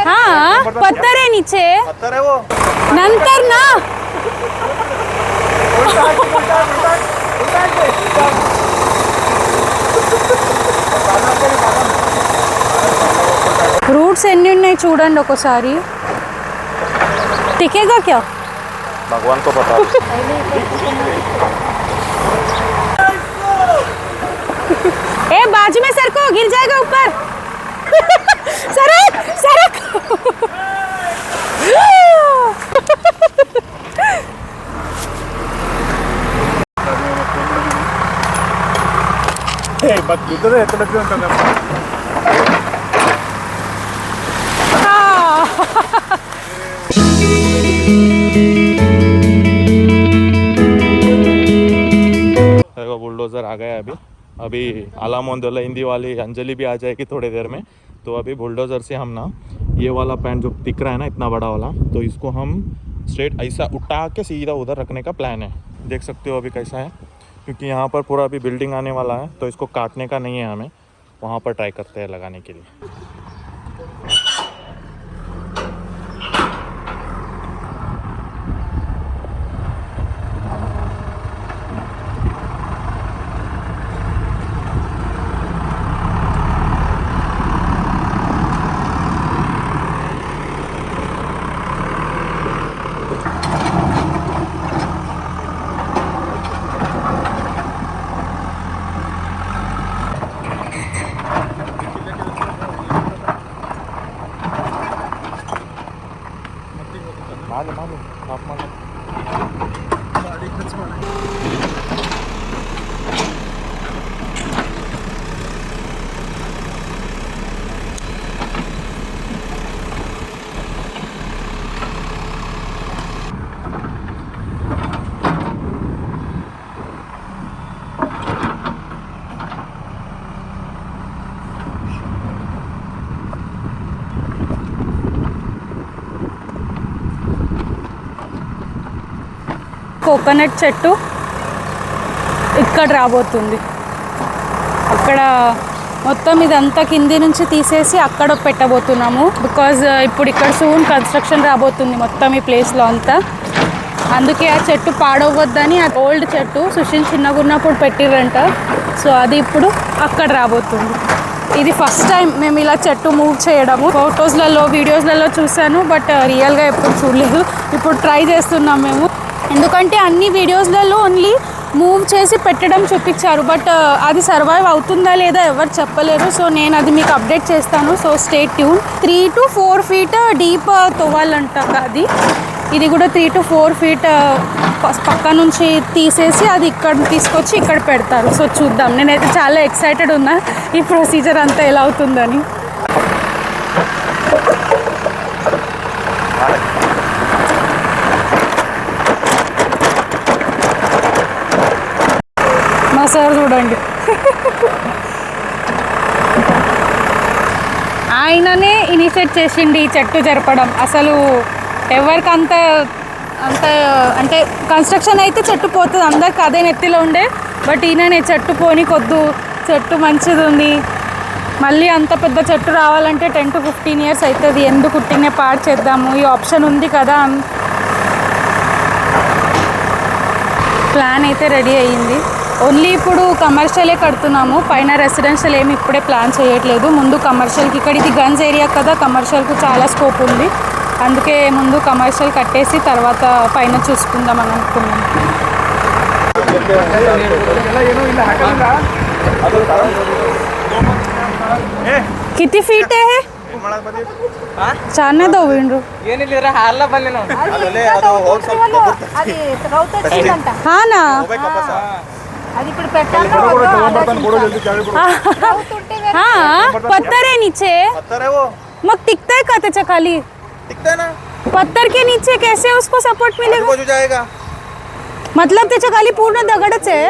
हाँ पत्थर है नीचे, पत्थर है वो नंतर ना रूट्स ఎన్ని ఉన్నాయి చూడండి ఒకసారి. टिकेगा क्या भगवान को पता. ए बाजू में सर को गिर जाएगा ऊपर. सरक सरक. बस दूसरे ఎత్తడకి ఉంటుంది. बुलडोज़र आ गया अभी आलामोंदोला हिंदी वाली अंजलि भी आ जाएगी थोड़ी देर में. तो अभी बुलडोज़र से हम ना ये वाला पैन जो दिख रहा है ना इतना बड़ा वाला, तो इसको हम स्ट्रेट ऐसा उठा के सीधा उधर रखने का प्लान है. देख सकते हो अभी कैसा है, क्योंकि यहाँ पर पूरा अभी बिल्डिंग आने वाला है, तो इसको काटने का नहीं है हमें. वहाँ पर ट्राई करते हैं लगाने के लिए. కోకోనట్ చెట్టు ఇక్కడ రాబోతుంది. అక్కడ మొత్తం ఇదంతా కింది నుంచి తీసేసి అక్కడ పెట్టబోతున్నాము. బికాజ్ ఇప్పుడు ఇక్కడ సూన్ కన్స్ట్రక్షన్ రాబోతుంది మొత్తం ఈ ప్లేస్లో అంతా. అందుకే ఆ చెట్టు పాడవద్దని ఆ ఓల్డ్ చెట్టు సుశీల్ చిన్నగా ఉన్నప్పుడు పెట్టిరంట. సో అది ఇప్పుడు అక్కడ రాబోతుంది. ఇది ఫస్ట్ టైం మేము ఇలా చెట్టు మూవ్ చేయడము. ఫొటోస్లలో వీడియోస్లలో చూసాను, బట్ రియల్గా ఎప్పుడు చూడలేదు. ఇప్పుడు ట్రై చేస్తున్నాం మేము. ఎందుకంటే అన్ని వీడియోస్లలో ఓన్లీ మూవ్ చేసి పెట్టడం చూపించారు, బట్ అది సర్వైవ్ అవుతుందా లేదా ఎవరు చెప్పలేరు. సో నేను అది మీకు అప్డేట్ చేస్తాను. So stay tune. 3 to 4 feet deep తవ్వాలంట అది. ఇది కూడా 3 to 4 feet పక్క నుంచి తీసేసి అది ఇక్కడ తీసుకొచ్చి ఇక్కడ పెడతారు. సో చూద్దాం. నేనైతే చాలా ఎక్సైటెడ్ ఉన్నా ఈ ప్రొసీజర్ అంతా ఎలా అవుతుందని. మా సార్ చూడండి, ఆయననే ఇనిషియేట్ చేసిండి ఈ చెట్టు జరపడం. అసలు ఎవరికి అంత అంటే కన్స్ట్రక్షన్ అయితే చెట్టు పోతుంది, అందరికి అదే నెత్తిలో ఉండే. బట్ ఈయననే చెట్టు పోనీకొద్దు, చెట్టు మంచిది ఉంది, మళ్ళీ అంత పెద్ద చెట్టు రావాలంటే 10 to 15 years అవుతుంది, ఎందుకు ఉట్టినే పాడు చేద్దాము, ఈ ఆప్షన్ ఉంది కదా. ప్లాన్ అయితే రెడీ అయ్యింది. ఓన్లీ ఇప్పుడు కమర్షియలే కడుతున్నాము, పైన రెసిడెన్షియల్ ఏమి ఇప్పుడే ప్లాన్ చేయట్లేదు. ముందు కమర్షియల్కి, ఇక్కడ ఇది గన్స్ ఏరియా కదా, కమర్షియల్కు చాలా స్కోప్ ఉంది. అందుకే ముందు కమర్షియల్ కట్టేసి తర్వాత పైన చూసుకుందాం అని అనుకున్నాం. किती फीट है? चारने दो विंडो हाँ ना हाँ पत्थर है नीचे. मग टिकता है का त्याच्या खाली? टिकता है ना. पत्थर के नीचे कैसे उसको सपोर्ट मिलेगा? जाएगा. मतलब त्याच्या खाली पूर्ण दगडच आहे.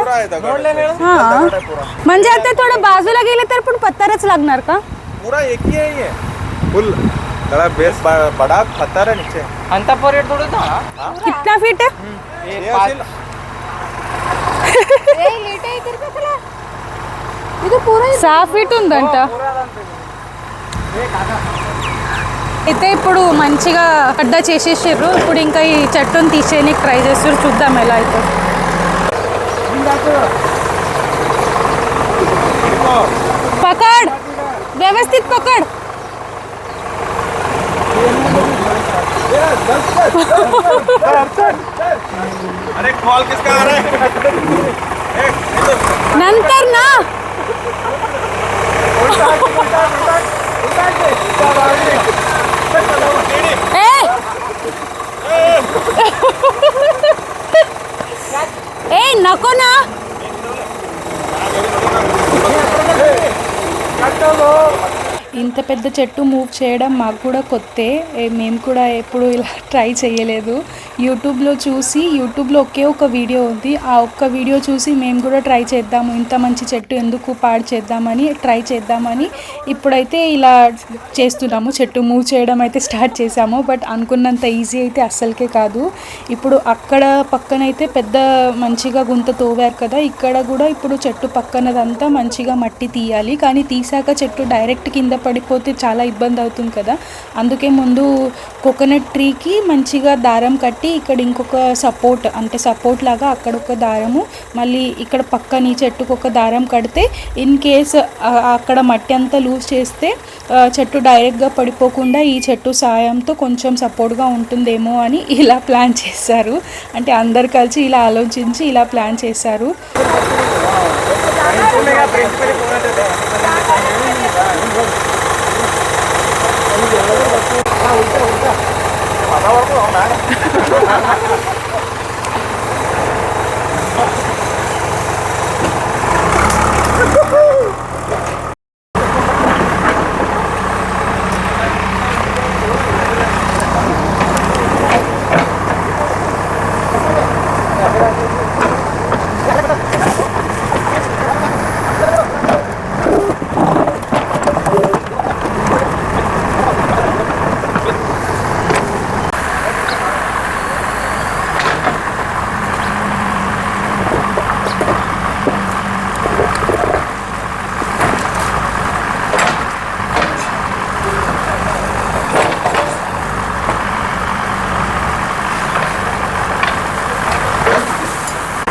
हां म्हणजे आता थोडं बाजूला गेले तर पण पत्थरच लागणार का? पूरा एक ही है ये फुल बड़ा बेस बड़ा पत्थर है नीचे. अंता पर थोड़ा था. कितना फीट है? ये 5 ए लेटे इधर का चला ఇది పూరా 6 ఫీట్ ఉందంట. అయితే ఇప్పుడు మంచిగా గడ్డ చేసేసారు. ఇప్పుడు ఇంకా ఈ చెట్టుని తీసేయడానికి ట్రై చేస్తారు. చూద్దాం ఎలా అయితే. పకడ్, వ్యवस्थित पकड़. अरे कॉल किसका आ रहा है? नंतर ना ए नको ना. ఇంత పెద్ద చెట్టు మూవ్ చేయడం మాకు కూడా కొత్తే. మేము కూడా ఎప్పుడు ఇలా ట్రై చేయలేదు. యూట్యూబ్లో చూసి, యూట్యూబ్లో ఒకే ఒక వీడియో ఉంది, ఆ ఒక్క వీడియో చూసి మేము కూడా ట్రై చేద్దాము, ఇంత మంచి చెట్టు ఎందుకు పాడు చేద్దామని ట్రై చేద్దామని ఇప్పుడైతే ఇలా చేస్తున్నాము. చెట్టు మూవ్ చేయడం అయితే స్టార్ట్ చేసాము. బట్ అనుకున్నంత ఈజీ అయితే అస్సలకే కాదు. ఇప్పుడు అక్కడ పక్కనైతే పెద్ద మంచిగా గుంత తోవారు కదా, ఇక్కడ కూడా ఇప్పుడు చెట్టు పక్కనదంతా మంచిగా మట్టి తీయాలి. కానీ తీసాక చెట్టు డైరెక్ట్ కింద పడిపోతే చాలా ఇబ్బంది అవుతుంది కదా. అందుకే ముందు కోకోనట్ ట్రీకి మంచిగా దారం కట్టి ఇక్కడ ఇంకొక సపోర్ట్, అంటే సపోర్ట్ లాగా అక్కడ ఒక దారము, మళ్ళీ ఇక్కడ పక్కన ఈ చెట్టుకు ఒక దారం కడితే ఇన్ కేస్ అక్కడ మట్టి అంతా లూజ్ చేస్తే చెట్టు డైరెక్ట్గా పడిపోకుండా ఈ చెట్టు సాయంతో కొంచెం సపోర్ట్గా ఉంటుందేమో అని ఇలా ప్లాన్ చేశారు. అంటే అందరు కలిసి ఇలా ఆలోచించి ఇలా ప్లాన్ చేశారు.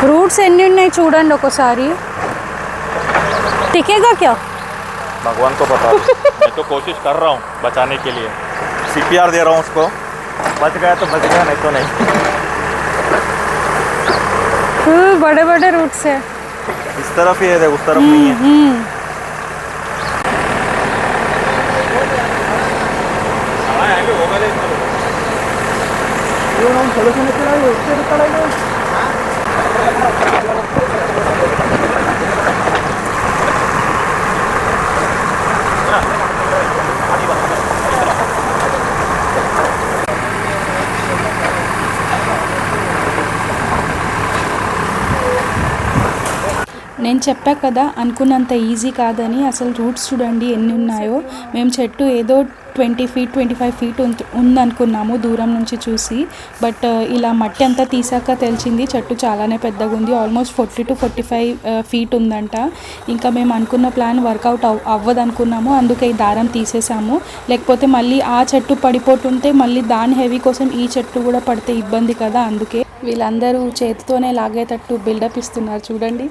రూట్స్ ఎన్ని ఉన్నాయి చూడండి ఒకసారి. टिकेगा क्या? भगवान को बता. मैं तो कोशिश कर रहा हूँ बचाने के लिए. CPR दे रहा हूँ उसको. बच गया तो बच गया, नहीं तो नहीं. बड़े बड़े रूट्स है. इस तरफ ही है, उस तरफ नहीं है. నేను చెప్పా కదా అనుకున్నంత ఈజీ కాదని. అసలు రూట్స్ చూడండి ఎన్ని ఉన్నాయో. మేము చెట్టు ఏదో 20 feet 25 feet ఉందనుకున్నాము దూరం నుంచి చూసి. బట్ ఇలా మట్టి అంతా తీసాక తెలిసింది చెట్టు చాలానే పెద్దగా ఉంది. ఆల్మోస్ట్ 40 to 45 feet ఉందంట. ఇంకా మేము అనుకున్న ప్లాన్ వర్కౌట్ అవ్వదు అనుకున్నాము. అందుకే ఈ దారం తీసేసాము. లేకపోతే మళ్ళీ ఆ చెట్టు పడిపోతుంటే మళ్ళీ దాని హెవీ కోసం ఈ చెట్టు కూడా పడితే ఇబ్బంది కదా. అందుకే వీళ్ళందరూ చేతితోనే లాగేటట్టు బిల్డప్ ఇస్తున్నారు చూడండి.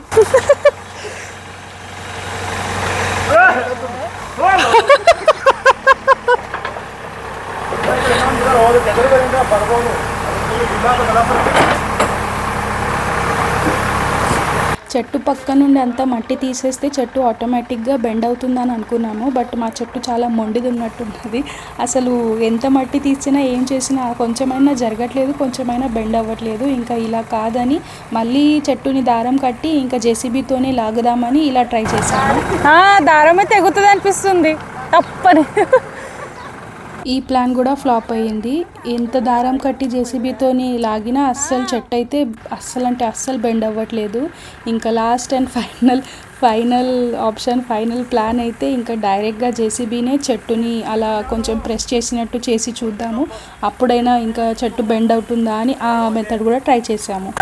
చెట్టు పక్క నుండి అంతా మట్టి తీసేస్తే చెట్టు ఆటోమేటిక్గా బెండ్ అవుతుందని అనుకున్నాము. బట్ మా చెట్టు చాలా మొండిది ఉన్నట్టున్నది. అసలు ఎంత మట్టి తీసినా ఏం చేసినా కొంచెమైనా జరగట్లేదు, కొంచెమైనా బెండ్ అవ్వట్లేదు. ఇంకా ఇలా కాదని మళ్ళీ చెట్టుని దారం కట్టి ఇంకా జేసీబీతోనే లాగుదామని ఇలా ట్రై చేశాము. దారమే తెగుతుంది అనిపిస్తుంది తప్పని. ఈ ప్లాన్ కూడా ఫ్లాప్ అయ్యింది. ఎంత దారం కట్టి జేసీబీతోని లాగినా అస్సలు చెట్టు అయితే అస్సలు బెండ్ అవ్వట్లేదు. ఇంకా last and final option, final plan అయితే ఇంకా డైరెక్ట్గా జేసీబీనే చెట్టుని అలా కొంచెం ప్రెస్ చేసినట్టు చేసి చూద్దాము, అప్పుడైనా ఇంకా చెట్టు బెండ్ అవుతుందా అని ఆ మెథడ్ కూడా ట్రై చేసాము.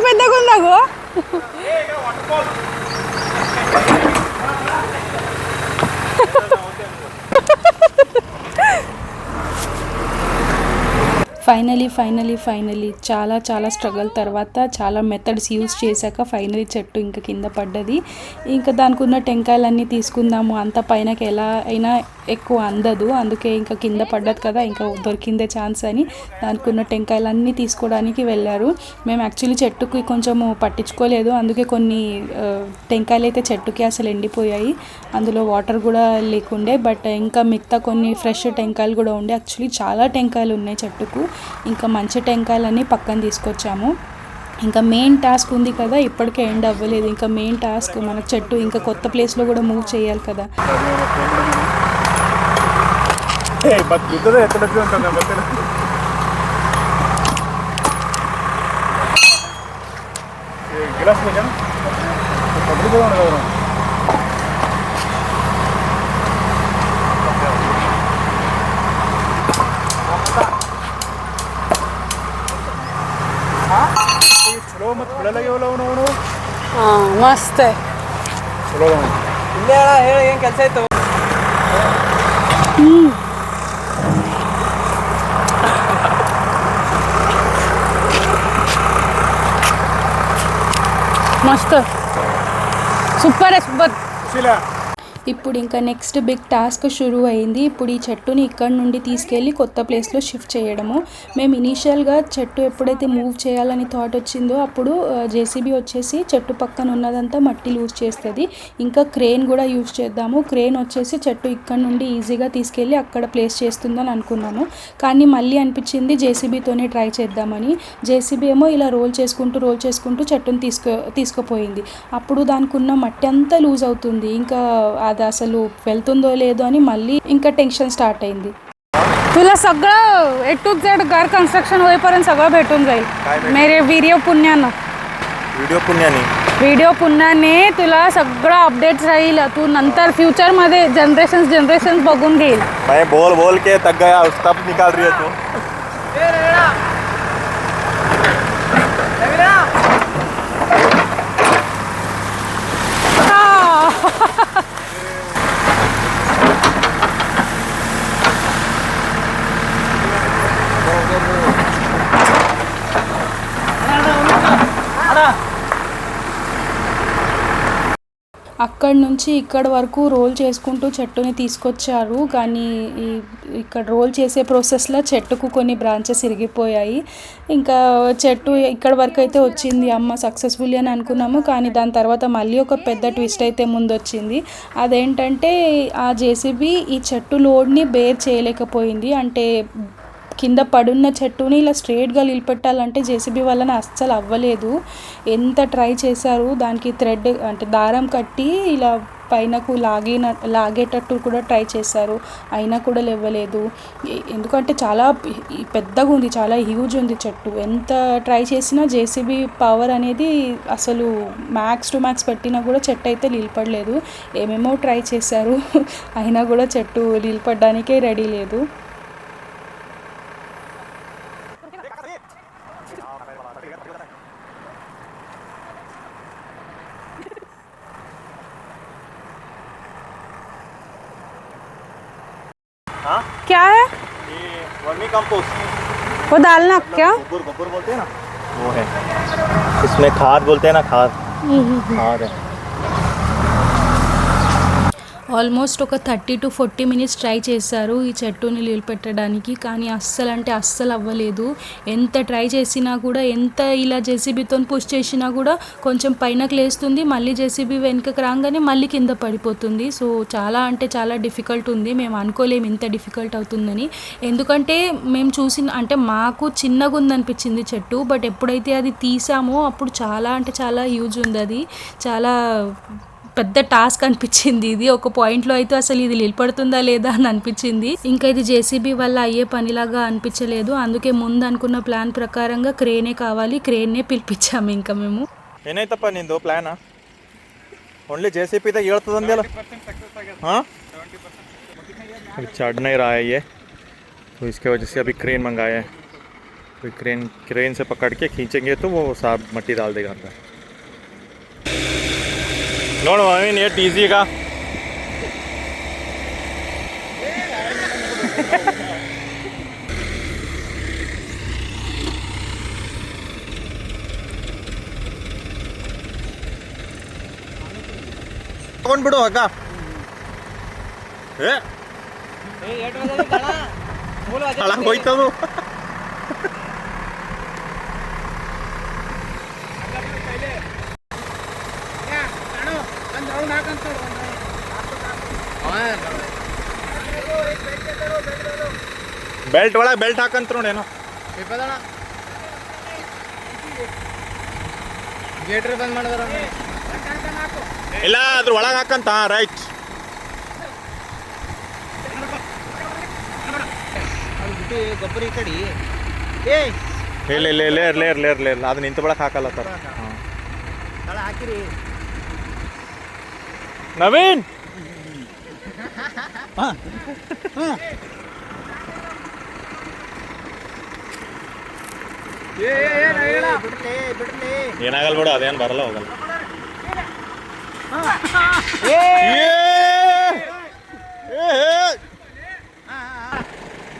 పెద్దగా ఉందాగో. ఫైనలీ చాలా స్ట్రగల్ తర్వాత చాలా మెథడ్స్ యూజ్ చేశాక ఫైనలీ చెట్టు ఇంకా కింద పడ్డది. ఇంకా దానికి ఉన్న టెంకాయలన్నీ తీసుకుందాము, అంత పైనకి ఎలా అయినా ఎక్కువ అందదు, అందుకే ఇంకా కింద పడ్డది కదా ఇంకా దొరికిందే ఛాన్స్ అని దానికి ఉన్న టెంకాయలన్నీ తీసుకోవడానికి వెళ్ళారు. మేము యాక్చువల్లీ చెట్టుకి కొంచెము పట్టించుకోలేదు, అందుకే కొన్ని టెంకాయలు అయితే చెట్టుకి అసలు ఎండిపోయాయి, అందులో వాటర్ కూడా లేకుండే. బట్ ఇంకా మిగతా కొన్ని ఫ్రెష్ టెంకాయలు కూడా ఉండే. యాక్చువల్లీ చాలా టెంకాయలు ఉన్నాయి చెట్టుకు, ఇంకా మంచి టెంకాయలన్నీ పక్కన తీసుకొచ్చాము. ఇంకా మెయిన్ టాస్క్ ఉంది కదా, ఇప్పటికే ఎండ్ అవ్వలేదు. ఇంకా మెయిన్ టాస్క్ మన చెట్టు ఇంకా కొత్త ప్లేస్లో కూడా మూవ్ చేయాలి కదా. ಮಸ್ತ್ ಏನು ಕೆಲಸ ಇತ್ತು. ಮಸ್ತ್ ಸೂಪರ್ ఇప్పుడు ఇంకా నెక్స్ట్ బిగ్ టాస్క్ షురూ అయింది. ఇప్పుడు ఈ చెట్టుని ఇక్కడ నుండి తీసుకెళ్ళి కొత్త ప్లేస్లో షిఫ్ట్ చేయడము. మేము ఇనీషియల్గా చెట్టు ఎప్పుడైతే మూవ్ చేయాలని థాట్ వచ్చిందో అప్పుడు జేసీబీ వచ్చేసి చెట్టు పక్కన ఉన్నదంతా మట్టి లూజ్ చేస్తుంది, ఇంకా క్రేన్ కూడా యూజ్ చేద్దాము, క్రేన్ వచ్చేసి చెట్టు ఇక్కడ నుండి ఈజీగా తీసుకెళ్ళి అక్కడ ప్లేస్ చేస్తుందని అనుకున్నాము. కానీ మళ్ళీ అనిపించింది జేసీబీతోనే ట్రై చేద్దామని. జేసీబీ ఏమో ఇలా రోల్ చేసుకుంటూ చెట్టుని తీసుకుపోయింది. అప్పుడు దానికి ఉన్న మట్టి అంతా లూజ్ అవుతుంది, ఇంకా అది అసలు వెళ్తుందో లేదో అని मल्ली इनका टेन्शन स्टार्ट अయింది. तुला सगळं ए टू झेड घर कन्स्ट्रक्शन होईपर्यंत सगळं भेटून जाईल मेरे व्हिडिओ पुण्याने तुला सगळं अपडेट्स राहील. तू नंतर फ्युचर मध्ये जनरेशन बघून घेईल. मैं बोल के तक गया तब निकाल रही है तू. అక్కడ నుంచి ఇక్కడ వరకు రోల్ చేసుకుంటూ చెట్టుని తీసుకొచ్చారు. కానీ ఇక్కడ రోల్ చేసే ప్రాసెస్లో చెట్టుకు కొన్ని బ్రాంచెస్ ఇరిగిపోయాయి. ఇంకా చెట్టు ఇక్కడ వరకు అయితే వచ్చింది అమ్మ సక్సెస్ఫుల్లీ అని అనుకున్నాము. కానీ దాని తర్వాత మళ్ళీ ఒక పెద్ద ట్విస్ట్ అయితే ముందు వచ్చింది. అదేంటంటే ఆ జేసీబీ ఈ చెట్టు లోడ్ని బేర్ చేయలేకపోయింది. అంటే కింద పడున్న చెట్టుని ఇలా స్ట్రేట్గా నిలబెట్టాలంటే జేసీబీ వలన అస్సలు అవ్వలేదు. ఎంత ట్రై చేశారు, దానికి థ్రెడ్ అంటే దారం కట్టి ఇలా పైనకు లాగేటట్టు కూడా ట్రై చేశారు, అయినా కూడా లేవలేదు. ఎందుకంటే చాలా పెద్దగా ఉంది, చాలా హ్యూజ్ ఉంది చెట్టు. ఎంత ట్రై చేసినా జేసీబీ పవర్ అనేది అసలు మ్యాక్స్ టు మ్యాక్స్ పెట్టినా కూడా చెట్టు అయితే నిలబడలేదు. ఏమేమో ట్రై చేశారు, అయినా కూడా చెట్టు నిలబడడానికే రెడీ లేదు. क्या है ये वर्मी कंपोस्ट, वो डालना क्या? गोबर बोलते हैं ना, वो है. इसमें खाद बोलते हैं ना, खाद है. ఆల్మోస్ట్ ఒక 30 to 40 మినిట్స్ ట్రై చేశారు ఈ చెట్టుని నిలబెట్టడానికి. కానీ అస్సలు అవ్వలేదు. ఎంత ట్రై చేసినా కూడా, ఎంత ఇలా జేసీబీతో పుష్ చేసినా కూడా కొంచెం పైనకి లేస్తుంది, మళ్ళీ జేసీబీ వెనుకకు రాగానే మళ్ళీ కింద పడిపోతుంది. సో చాలా డిఫికల్ట్ ఉంది. మేము అనుకోలేము ఇంత డిఫికల్ట్ అవుతుందని. ఎందుకంటే మేము అంటే మాకు చిన్నగా ఉందనిపించింది చెట్టు, బట్ ఎప్పుడైతే అది తీసామో అప్పుడు చాలా హ్యూజ్ ఉంది. అది చాలా పెద్ద టాస్క్ అనిపించింది. ఇది ఒక పాయింట్లో అయితే అసలు ఇది నిలబడుతుందా లేదా అని అనిపించింది. ఇంకా ఇది జేసీబీ వల్ల అయ్యే పనిలాగా అనిపించలేదు. అందుకే ముందు అనుకున్న ప్లాన్ ప్రకారంగా క్రేనే కావాలి, క్రేన్నే పిలిపించాము ఇంకా మేము. ಏನಾಯ್ತಪ್ಪ ನಿಂದು ಪ್ಲಾನ್? ओनली जेसीबी तक ಹೇಳ್ತದಂದಲ್ಲ. हाँ, चढ़ नहीं रहा है ये, तो इसके वजह से अभी क्रेन मंगाया है. फिर क्रेन से पकड़ के खींचेंगे तो वो साफ मट्टी डाल देगा अंदर। नोड़ मम्मी ये टीजी का कौन बिड़ो अक्का खड़ा कोई तो ಬೆಲ್ಟ್ ಒಳಗೆ ಬೆಲ್ಟ್ ಹಾಕಂತ ನೋಡೇನೋ ಗೇಟ್ರಿ ಬಂದ್ ಮಾಡಿದಾರ ಇಲ್ಲ ಅದ್ರ ಒಳಗೆ ಹಾಕಂತ ರೈಟ್ ಗೊಬ್ಬರ ಈ ಕಡೆ ಇಲ್ಲ ಇಲ್ಲ ಲೇರ್ ಲೇರ್ ಲೇರ್ ಲೇರ್ ಅದು ನಿಂತ ಬಳಕ ಹಾಕಲ್ಲ ಸರ್ ತಳ ಹಾಕಿರಿ ನವೀನ್ ಬಿಡ್ಲಿ ಬಿಡ್ಲಿ ಏನಾಗಲ್ಲ ಬಿಡು ಅದೇನು ಬರಲ್ಲ ಹೋಗಲ್ಲ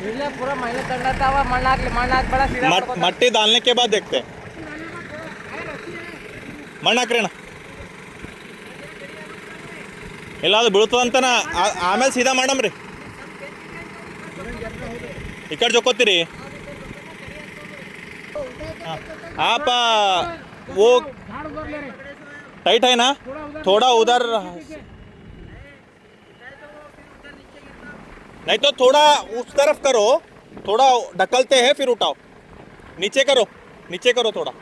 ಇಲ್ಲ ಪೂರಾ ಮೈನ ತಂಡತಾವ ಮಣ್ಣಾಗ್ಲಿ ಮಣ್ಣಾಕ್ಬೇಡ ಸೀದಾ मट्टी डालने के बाद देखते हैं ಮಣ್ಣು ಹಾಕ್ರೇಣ ಇಲ್ಲ ಅದು ಬೀಳ್ತದಂತನ ಆಮೇಲೆ ಸೀದಾ ಮಾಡಮ್ರಿ ಈ ಕಡೆ ಜೊಕ್ಕೋತೀರಿ आप वो टाइट है ना थोड़ा उधर नहीं तो थोड़ा उस तरफ करो थोड़ा ढकलते हैं फिर उठाओ नीचे करो थोड़ा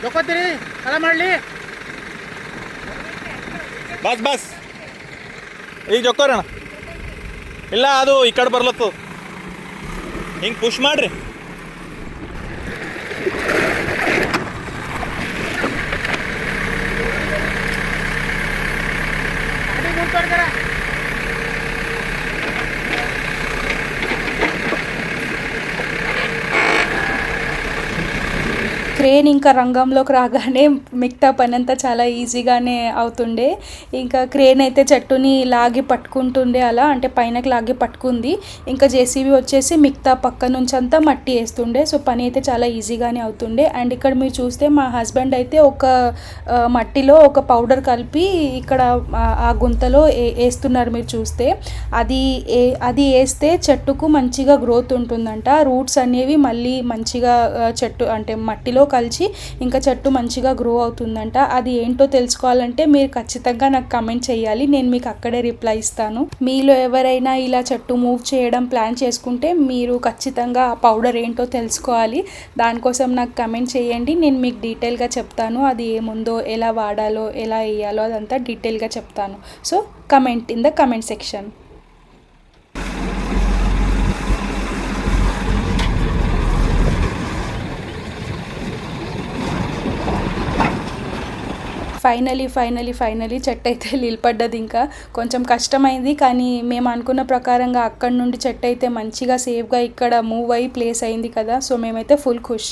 ಜೊಕ್ಕೋತೀರಿ ತಳ ಮಾಡ್ಲಿ बस बस ಈಗ ಜೊಕ್ಕೋರಣ ಇಲ್ಲ ಅದು ಈ ಕಡೆ ಬರ್ಲತ್ತು ಹಿಂಗೆ ಪುಷ್ ಮಾಡ್ರಿ ಅಡಿ ಮುಂದ್ವರ್ದಾರ క్రేన్ ఇంకా రంగంలోకి రాగానే మిగతా పని అంతా చాలా ఈజీగానే అవుతుండే. ఇంకా క్రేన్ అయితే చెట్టుని లాగి పట్టుకుంటుండే, అలా అంటే పైనకి లాగి పట్టుకుంది. ఇంకా జేసీబీ వచ్చేసి మిగతా పక్క నుంచి అంతా మట్టి వేస్తుండే. సో పని అయితే చాలా ఈజీగానే అవుతుండే. అండ్ ఇక్కడ మీరు చూస్తే మా హస్బెండ్ అయితే ఒక మట్టిలో ఒక పౌడర్ కలిపి ఇక్కడ ఆ గుంతలో వేస్తున్నారు. మీరు చూస్తే అది వేస్తే చెట్టుకు మంచిగా గ్రోత్ ఉంటుందంట. రూట్స్ అనేవి మళ్ళీ మంచిగా చెట్టు అంటే మట్టిలో కలిసి ఇంకా చెట్టు మంచిగా గ్రో అవుతుందంట. అది ఏంటో తెలుసుకోవాలంటే మీరు ఖచ్చితంగా నాకు కమెంట్ చేయాలి, నేను మీకు అక్కడే రిప్లై ఇస్తాను. మీలో ఎవరైనా ఇలా చెట్టు మూవ్ చేయడం ప్లాన్ చేసుకుంటే మీరు ఖచ్చితంగా ఆ పౌడర్ ఏంటో తెలుసుకోవాలి. దానికోసం నాకు కమెంట్ చేయండి, నేను మీకు డీటెయిల్గా చెప్తాను. అది ఏముందో, ఎలా వాడాలో, ఎలా వేయాలో అదంతా డీటెయిల్గా చెప్తాను. So comment in the comment section. Finally చెట్టు అయితే నిలబడ్డది. ఇంకా కొంచెం కష్టమైంది, కానీ మేము అనుకున్న ప్రకారంగా అక్కడి నుండి చెట్టు అయితే మంచిగా సేఫ్గా ఇక్కడ మూవ్ అయ్యి ప్లేస్ అయింది కదా. సో మేమైతే ఫుల్ ఖుష్.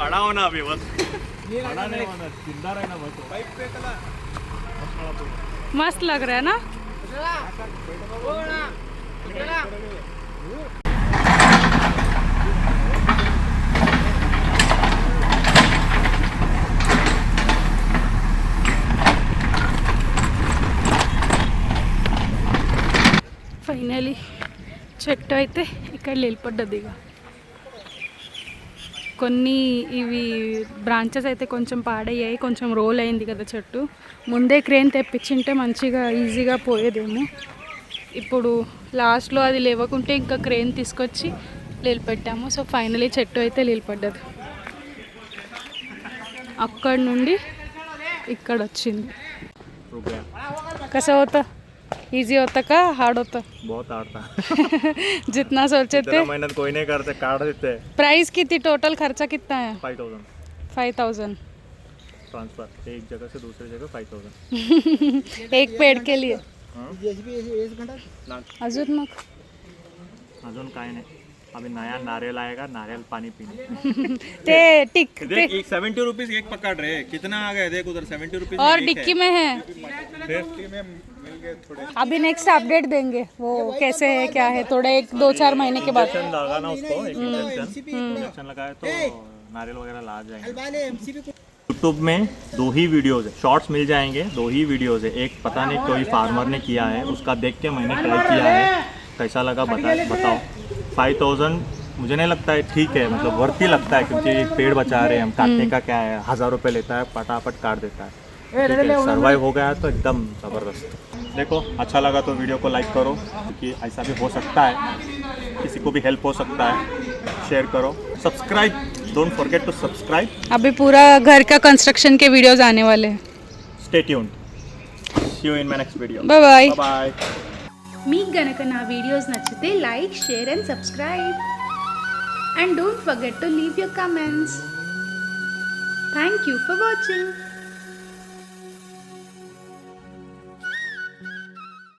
बड़ा होना अभी बस बड़ा नहीं होना जिंदा रहना बस बाइक पे चला मस्त लग रहा है ना. ఫైనలీ చెట్టు అయితే ఇక్కడ నిలబడ్డది. ఇక కొన్ని ఇవి బ్రాంచెస్ అయితే కొంచెం పాడయ్యాయి, కొంచెం రోల్ అయింది కదా చెట్టు. ముందే క్రేన్ తెప్పించింటే మంచిగా ఈజీగా పోయేదేమో. ఇప్పుడు లాస్ట్లో అది లేవకుంటే ఇంకా క్రేన్ తీసుకొచ్చి నిలబెట్టాము. సో ఫైనలీ చెట్టు అయితే నిలబడ్డది. అక్కడి నుండి ఇక్కడ వచ్చింది. కసా హోతా इजी होता का हार्ड होता? बहुत हार्ड था. जितना सोचे थे. इतना मेहनत कोई नहीं करते, काट देते. प्राइस कितनी, टोटल खर्चा कितना है? 5000 5000 ट्रांसफर एक जगह से दूसरी जगह 5000. एक पेड़ के लिए. ना अजून मग अजून काय नाही. अभी नया नारियल आएगा, नारियल पानी पीने. ते टिक देख 70 रुपीज एक पकड़ रहे, कितना आ गए देख उधर 70 रुपीज. और डिक्की में है. अभी नेक्स्ट अपडेट देंगे वो कैसे है क्या है, थोड़े 1-2-4 महीने के बाद. इंजेक्शन लगाना उसको, एक इंजेक्शन लगाए तो नारियल वगैरह ला जाएंगे. यूट्यूब में 2 ही वीडियोज़ है, शॉर्ट्स मिल जाएंगे. 2 ही वीडियोज़ है. एक पता नहीं कोई फार्मर ने किया है, उसका देख के मैंने ट्राई किया है. कैसा लगा बताओ. 5000 मुझे नहीं लगता है ठीक है, मतलब वर्थ ही लगता है, क्योंकि एक पेड़ बचा रहे हैं हम. काटने का क्या है, 1000 रुपये लेता है, फटाफट काट देता है. सर्वाइव हो गया तो एकदम ज़बरदस्त. देखो अच्छा लगा तो वीडियो को लाइक करो, क्योंकि ऐसा भी हो सकता है, किसी को भी हेल्प हो सकता है. शेयर करो, subscribe, don't forget to subscribe. अभी पूरा घर का कंस्ट्रक्शन के वीडियोस आने वाले हैं. Stay tuned. See you in my next video. Bye bye. Bye. మీకు గనక నా వీడియోస్ నచ్చితే like, share and subscribe. And don't forget to leave your comments. Thank you for watching.